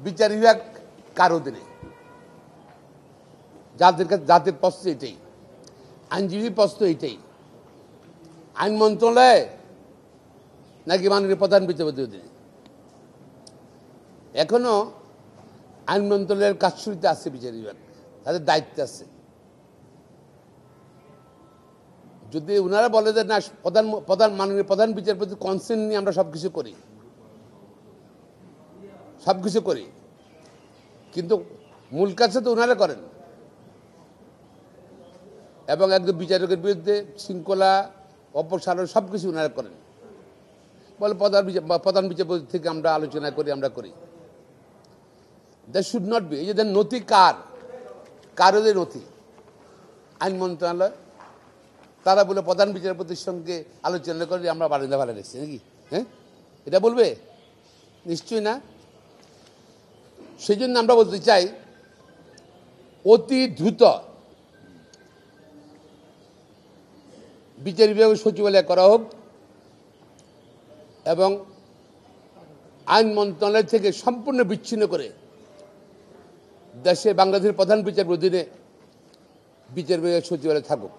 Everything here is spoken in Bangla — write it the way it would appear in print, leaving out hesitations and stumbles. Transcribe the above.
বিচার বিভাগ কার অধীনে? জাতির প্রশ্ন এটাই, আইনজীবী প্রশ্ন এটাই। আইন মন্ত্রণালয় নাকি মাননীয় প্রধান বিচারপতির অধীনে? এখনো আইন মন্ত্রণালয়ের কাজশুরিতে আছে বিচার বিভাগ, তাদের দায়িত্ব আছে। যদি ওনারা বলে যে না, মাননীয় প্রধান বিচারপতির কনসেন্ট নিয়ে আমরা সবকিছু করি, কিন্তু মূল কাজটা তো ওনারা করেন। এবং একজন বিচারকের বিরুদ্ধে শৃঙ্খলা অপসারণ সবকিছু ওনারা করেন। বলে প্রধান বিচারপতি থেকে আমরা আলোচনা করি। That should not be. এই যে নথি কার ওদের নথি? আইন মন্ত্রণালয়। তারা বলে প্রধান বিচারপতির সঙ্গে আলোচনা করে আমরা বারিন্দা ভাড়া রেখেছি নাকি? হ্যাঁ, এটা বলবে? নিশ্চয়ই না। সেই জন্য আমরা বলতে চাই, অতি দ্রুত বিচার বিভাগের সচিবালয় করা হোক এবং আইন মন্ত্রণালয় থেকে সম্পূর্ণ বিচ্ছিন্ন করে দেশে বাংলাদেশের প্রধান বিচারপতির অধীনে বিচার বিভাগের সচিবালয় থাকুক।